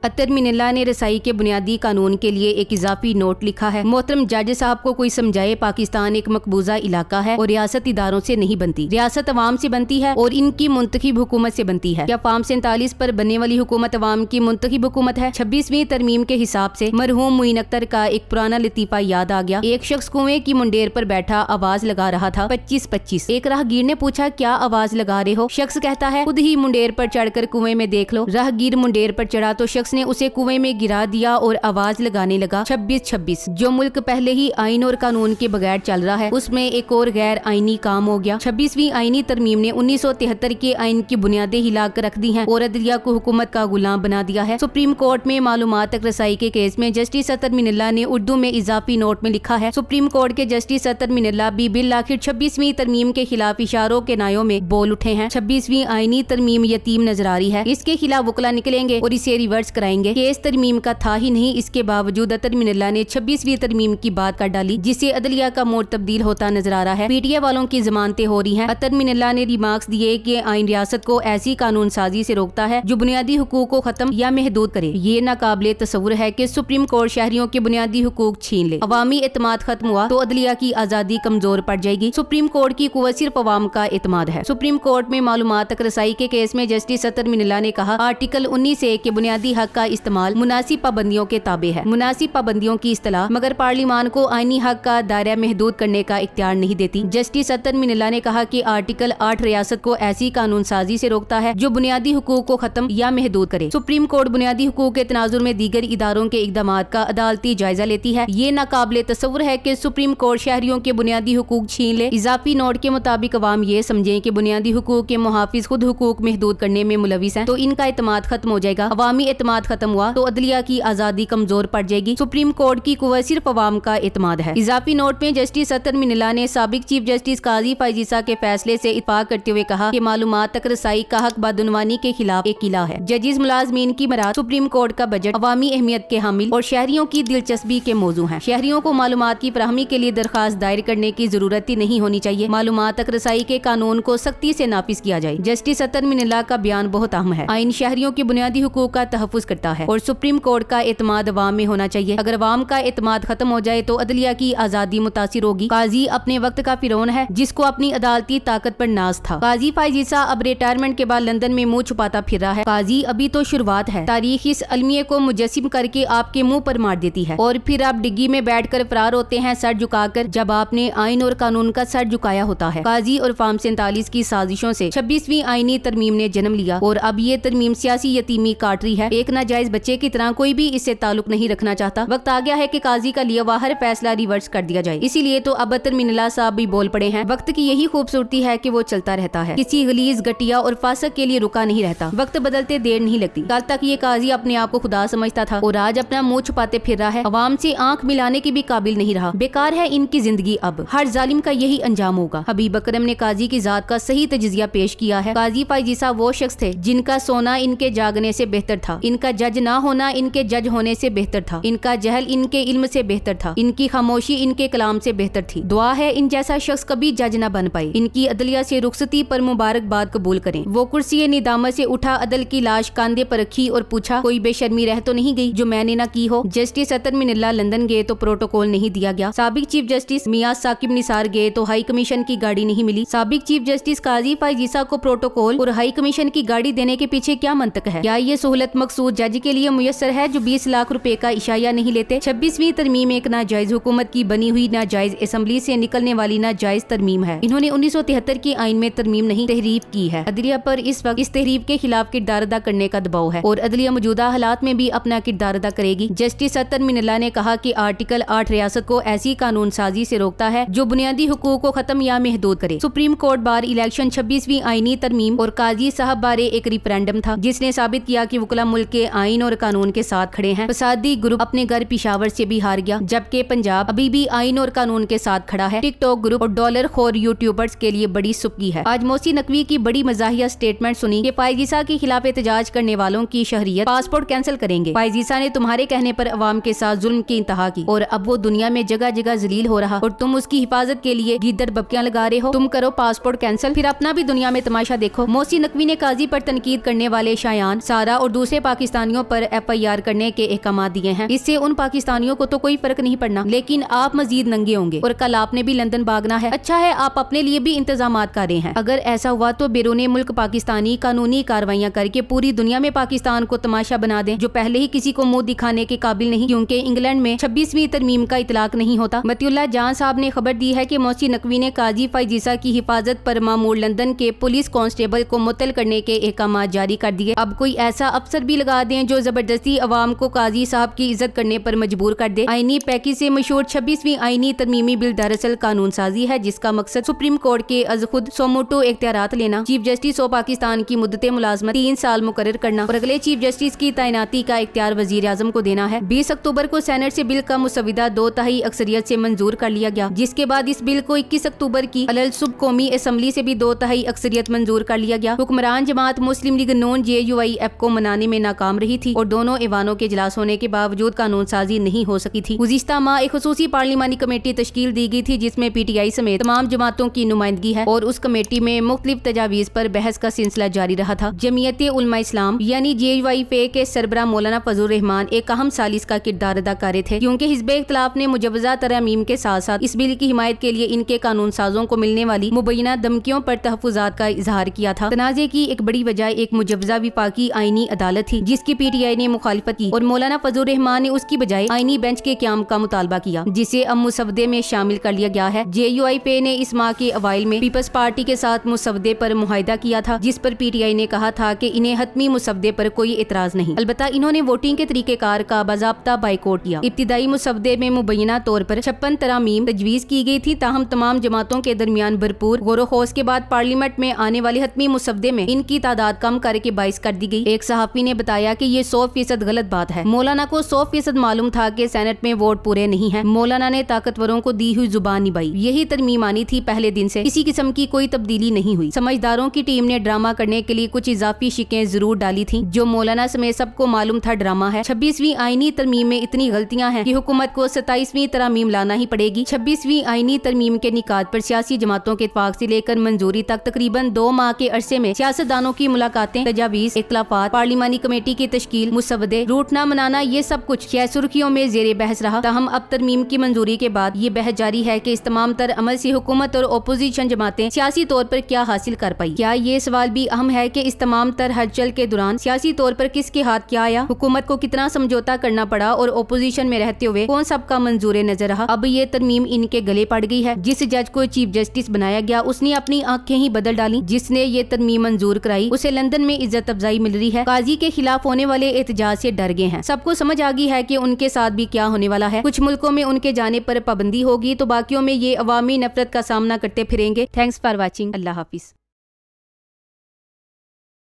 अतर मिनल्ला ने रसाई के बुनियादी कानून के लिए एक इजाफी नोट लिखा है। मोहतरम जज साहब को कोई समझाए, पाकिस्तान एक मकबूजा इलाका है और रियासत इदारों से नहीं बनती, रियासत अवाम से बनती है और इनकी मुंतखब हुकूमत से बनती है। क्या फार्म 47 पर बनने वाली हुकूमत अवाम की मुंतखब हुकूमत है? 26वीं तरमीम के हिसाब से मरहूम मुइन अख्तर का एक पुराना लतीफा याद आ गया। एक शख्स कुएं की मुंडेर पर बैठा आवाज लगा रहा था 25-25। एक राहगीर ने पूछा, क्या आवाज लगा रहे हो? शख्स कहता है, खुद ही मुंडेर पर चढ़कर कुएं में देख लो। राहगीर मुंडेर पर चढ़ा तो शख्स ने उसे कुएं में गिरा दिया और आवाज लगाने लगा 26-26। जो मुल्क पहले ही आइन और कानून के बगैर चल रहा है, उसमें एक और गैर आइनी काम हो गया। 26वीं आइनी तरमीम ने 1973 के आइन की बुनियादें हिला कर रख दी हैं और अदलिया को हुकूमत का गुलाम बना दिया है। सुप्रीम कोर्ट में मालूमात तक रसाई के केस में जस्टिस अतर मिनल्ला ने उर्दू में इजाफी नोट में लिखा है, सुप्रीम कोर्ट के जस्टिस अतर मिनल्ला भी बिल आखिर 26वीं तरमीम के खिलाफ इशारों के नायों में बोल उठे हैं। 26वीं आइनी तरमीम यतीम नजर आ रही है, इसके खिलाफ वकला निकलेंगे और इसे रिवर्स कराएंगे। केस तरमीम का था ही नहीं, इसके बावजूद अतर मिनल्ला ने 26वीं तरमीम की बात कर डाली, जिससे अदलिया का मोड़ तब्दील होता नजर आ रहा है। पीटीए वालों की जमानतें हो रही हैं। अतर मिनल्ला ने रिमार्क्स दिए कि आइन रियासत को ऐसी कानून साजी से रोकता है जो बुनियादी हुकूक को खत्म या महदूद करे। ये नाकाबिले तस्वुर है कि सुप्रीम कोर्ट शहरियों के बुनियादी हुकूक छीन ले। अवामी एतमाद खत्म हुआ तो अदलिया की आजादी कमजोर पड़ जाएगी। सुप्रीम कोर्ट की कुव्वत सिर्फ अवाम का एतमाद है। सुप्रीम कोर्ट में मालूमात तक रसाई के केस में जस्टिस अतर मिनल्ला ने कहा, आर्टिकल 19A के बुनियादी हक का इस्तेमाल मुनासिब पाबंदियों के ताबे है। मुनासिब पाबंदियों की इस्तिलाह मगर पार्लिमान को आईनी हक का दायरा महदूद करने का इख्तियार नहीं देती। जस्टिस अतर मिनल्ला ने कहा कि आर्टिकल 8 रियासत को ऐसी कानून साजी से रोकता है जो बुनियादी हुकूक को खत्म या महदूद करे। सुप्रीम कोर्ट बुनियादी हुकूक के तनाजुर में दीगर इदारों के इक़दामात का अदालती जायजा लेती है। ये नाकाबिले तस्वुर है कि सुप्रीम कोर्ट शहरियों के बुनियादी हुकूक छीन ले। इजाफी नोट के मुताबिक अवाम ये समझे कि बुनियादी हुकूक के मुहाफिज खुद हुकूक महदूद करने में मुलविस हैं, तो इनका एतमाद खत्म हो जाएगा। अवामी एतमाद खत्म हुआ तो अदलिया की आजादी कमजोर पड़ जाएगी। सुप्रीम कोर्ट की कुव्वत सिर्फ अवाम का एतमाद है। इजाफी नोट में जस्टिस अतर मिनल्ला ने साबिक चीफ जस्टिस काजी फायज ईसा के फैसले से इत्तेफाक करते हुए कहा कि मालूमात तक रसाई का हक बदउनवानी के खिलाफ एक किला है। जजिस मुलाजमीन की मराद सुप्रीम कोर्ट का बजट अवामी अहमियत के हामिल और शहरियों की दिलचस्पी के मौजू है। शहरियों को मालूमात की फराहमी के लिए दरखास्त दायर करने की जरूरत ही नहीं होनी चाहिए। मालूमात तक रसाई के कानून को सख्ती से नाफिज किया जाए। जस्टिस अतर मिनल्ला का बयान बहुत अहम है। आइन शहरियों के बुनियादी हुकूक का तहफ़्फ़ुज़ करता है और सुप्रीम कोर्ट का एतमाद अवाम में होना चाहिए। अगर अवाम का एतमाद खत्म हो जाए तो अदलिया की आजादी मुतासिर होगी। काजी अपने वक्त का फिरौन है जिसको अपनी अदालती ताकत पर नाज था। काजी फायज ईसा अब रिटायरमेंट के बाद लंदन में मुंह छुपाता फिर रहा है। काजी अभी तो शुरुआत है। तारीख इस अलमिये को मुजस्सिम करके आपके मुंह पर मार देती है और फिर आप डिग्गी में बैठकर फरार होते हैं सर झुकाकर, जब आपने आइन और कानून का सर झुकाया होता है। काजी और फार्म 47 की साजिशों से 26वीं आइनी तरमीम ने जन्म लिया और अब ये तरमीम सियासी यतीमी काट रही है। एक नाजायज बच्चे की तरह कोई भी इससे ताल्लुक नहीं रखना चाहता। वक्त आ गया है कि काजी का लिया हुआ हर फैसला रिवर्स कर दिया जाए। इसीलिए तो अब अतर मिनल्ला साहब भी बोल पड़े हैं। वक्त की यही खूबसूरती है कि वो चलता रहता है, किसी गलीज घटिया और फासक के लिए रुका नहीं रहता। वक्त बदलते देर नहीं लगती। कल तक ये काजी अपने आप को खुदा समझता था और आज अपना मुंह छुपाते फिर रहा है। अवाम से आंख मिलाने की भी काबिल नहीं रहा। बेकार है इनकी जिंदगी। अब हर जालिम का यही अंजाम होगा। हबीब अकरम ने काजी की जात का सही तजिया पेश किया है। काजी फायज ईसा वो शख्स थे जिनका सोना इनके जागने से बेहतर था, इनका जज ना होना इनके जज होने से बेहतर था, इनका जहल इनके इल्म से बेहतर था, इनकी खामोशी इनके कलाम से बेहतर थी। दुआ है इन जैसा शख्स कभी जज न बन पाए। इनकी अदलिया से रुखसती पर मुबारकबाद कबूल करें। वो कुर्सी निदामत से उठा, अदल की लाश कांधे पर रखी और पूछा, कोई बेशर्मी रह तो नहीं गई जो मैंने ना की हो। जस्टिस अतर मिनल्ला लंदन गए तो प्रोटोकॉल नहीं दिया गया। साबिक चीफ जस्टिस मियां साकिब निसार गए तो हाई कमीशन की गाड़ी नहीं मिली। साबिक चीफ जस्टिस काजी फायज ईसा को प्रोटोकॉल और हाई कमीशन की गाड़ी देने के पीछे क्या मंतक है? क्या ये सहूलत मकसूद जज के लिए मुयस्सर है जो 20 लाख रुपए का इशाया नहीं लेते? 26वीं तरमीम एक नाजायज हुकूमत की बनी हुई नाजायज असम्बली से निकलने वाली नाजायज तरमीम है। इन्होंने 1973 की आइन में तरमीम नहीं तहरीफ की है। अदलिया पर इस वक्त इस तहरीफ के खिलाफ किरदार अदा करने का दबाव है और अदलिया मौजूदा हालात में भी अपना किरदार अदा करेगी। जस्टिस अतर मिनल्ला ने कहा कि आर्टिकल 8 रियासत को ऐसी कानून साजी से रोकता है जो बुनियादी हुकूक को खत्म या महदूद करे। सुप्रीम कोर्ट बार इलेक्शन 26वीं आइनी तरमीम और काजी साहब बारे एक रिफरेंडम था जिसने साबित किया कि वकला मुल्क के आइन और कानून के साथ खड़े हैं। फसादी ग्रुप अपने घर पिशावर से भी हार गया, जबकि पंजाब अभी भी आइन और कानून के साथ खड़ा है। टिकटॉक ग्रुप और डॉलर खोर यूट्यूबर्स के लिए बड़ी सुबकी है। आज मोहसिन नकवी की बड़ी मजाहिया स्टेटमेंट सुनी कि फायज ईसा के खिलाफ एहतजाज करने वालों की शहरियत पासपोर्ट कैंसिल करेंगे। फायज ईसा ने तुम्हारे कहने पर अवाम के साथ जुल्म की इंतहा की और अब वो दुनिया में जगह जगह जलील हो रहा और तुम उसकी हिफाजत के लिए गीदड़ बब्कियां लगा रहे हो। तुम करो पासपोर्ट कैंसिल, फिर अपना भी दुनिया में तमाशा देखो। मोहसिन नकवी ने काजी पर तनकीद करने वाले शायान, सारा और दूसरे पाकिस्तान पाकिस्तानियों पर FIR करने के अहकाम दिए हैं। इससे उन पाकिस्तानियों को तो कोई फर्क नहीं पड़ना, लेकिन आप मजीद नंगे होंगे और कल आपने भी लंदन भागना है। अच्छा है आप अपने लिए भी इंतजाम कर रहे हैं। अगर ऐसा हुआ तो बैरून मुल्क पाकिस्तानी कानूनी कार्रवाइयां करके पूरी दुनिया में पाकिस्तान को तमाशा बना दें, जो पहले ही किसी को मुंह दिखाने के काबिल नहीं, क्योंकि इंग्लैंड में 26वीं तरमीम का इतलाक नहीं होता। मतिउल्लाह जान साहब ने खबर दी है कि मोहसिन नकवी ने काजी फाइजीसा की हिफाजत पर मामूर लंदन के पुलिस कांस्टेबल को मुअत्तल करने के अहकाम जारी कर दिए। अब कोई ऐसा अफसर भी लगा दें जो जबरदस्ती अवाम को काजी साहब की इज्जत करने पर मजबूर कर दे। आईनी पैकेज से मशहूर 26वीं आईनी तरमीमी बिल दरअसल कानून साजी है, जिसका मकसद सुप्रीम कोर्ट के अज खुद सोमोटो इख्तियारात लेना, चीफ जस्टिस ऑफ पाकिस्तान की मुद्दत मुलाजमत 3 साल मुकर्रर करना और अगले चीफ जस्टिस की तैनाती का इख्तियार वजीर आजम को देना है। 20 अक्टूबर को सेनेट से बिल का मुसविदा 2/3 अक्सरियत से मंजूर कर लिया गया, जिसके बाद इस बिल को 21 अक्टूबर की अलल सुब कौमी असम्बली से भी 2/3 अक्सरियत मंजूर कर लिया गया। हुक्मरान जमात मुस्लिम लीग नून JUIF को मनाने में नाकाम रही थी और दोनों ऐवानों के इजलास होने के बावजूद कानून साजी नहीं हो सकी थी। गुज़िश्ता माह एक खुसूसी पार्लिमानी कमेटी तश्कील दी गई थी, जिसमें PTI समेत तमाम जमातों की नुमाइंदगी है और उस कमेटी में मुख्तलिफ तजावीज़ पर बहस का सिलसिला जारी रहा था। जमीयत उलमा इस्लाम यानी JUIF के सरबराह मौलाना फजलुर रहमान एक अहम सालिस का किरदार अदा कर रहे थे, क्योंकि हिज़्ब इख्तिलाफ ने मुजव्वज़ा तरमीम के साथ साथ इस बिल की हिमायत के लिए इनके कानून साजों को मिलने वाली मुबैना धमकियों पर तहफ़्फ़ुज़ात का इजहार किया था। तनाज़े की एक बड़ी वजह एक मुजव्वज़ा विफाकी आईनी अदालत थी, जिसकी PTI ने मुखालिफत की और मौलाना फजलुर रहमान ने उसकी बजाय आईनी बेंच के क़याम का मुतालबा किया, जिसे अब मुसवदे में शामिल कर लिया गया है। JUIF ने इस माह के अवाइल में पीपल्स पार्टी के साथ मुसवदे पर मुआहिदा किया था, जिस पर PTI ने कहा था कि इन्हें हतमी मुसवदे पर कोई एतराज नहीं। अलबत्ता इन्होंने वोटिंग के तरीक़ेकार का बाज़ाब्ता बाइकआउट किया। इब्तिदाई मुसवदे में मुबैना तौर पर 56 तरामीम तजवीज़ की गई थी, ताहम तमाम जमातों के दरमियान भरपूर गौर खौस के बाद पार्लियामेंट में आने वाले हतमी मुसवदे में इनकी तादाद कम करके 22 कर दी गई। एक सहाफ़ी ने बताया कि ये 100% गलत बात है। मौलाना को 100% मालूम था कि सेनेट में वोट पूरे नहीं है। मौलाना ने ताकतवरों को दी हुई जुबान निभाई। यही तरमीम आनी थी, पहले दिन से किसी किस्म की कोई तब्दीली नहीं हुई। समझदारों की टीम ने ड्रामा करने के लिए कुछ इजाफी शिकें जरूर डाली थी, जो मौलाना समेत सबको मालूम था ड्रामा है। 26वीं आईनी तरमीम में इतनी गलतियां हैं कि हुकूमत को 27वीं तरमीम लाना ही पड़ेगी। 26वीं आईनी तरमीम के निकात पर सियासी जमातों के इत्तेफाक से लेकर मंजूरी तक तकरीबन 2 माह के अरसे में सियासतदानों की मुलाकातें, तजावीज़, इख्तिलाफात, पार्लिमानी कमेटी की तश्कील, मुसवदे, रूट न मनाना, ये सब कुछ सुर्खियों में जेरे बहस रहा। ताहम अब तरमीम की मंजूरी के बाद ये बहस जारी है कि इस तमाम तर अमल से हुकूमत और ओपोजिशन जमातें सियासी तौर पर क्या हासिल कर पाई। क्या ये सवाल भी अहम है कि इस तमाम तर हलचल के दौरान सियासी तौर पर किसके हाथ क्या आया, हुकूमत को कितना समझौता करना पड़ा और ओपोजिशन में रहते हुए कौन सबका मंजूर नजर रहा। अब ये तरमीम इनके गले पड़ गई है। जिस जज को चीफ जस्टिस बनाया गया उसने अपनी आंखें ही बदल डाली। जिसने ये तरमीम मंजूर कराई उसे लंदन में इज्जत अफजाई मिल रही है। काजी के खिलाफ होने वाले एहतजाज से डर गए हैं। सबको समझ आ गई है कि उनके साथ भी क्या होने वाला है। कुछ मुल्कों में उनके जाने पर पाबंदी होगी तो बाकियों में ये अवामी नफरत का सामना करते फिरेंगे। Thanks for watching. Allah Hafiz.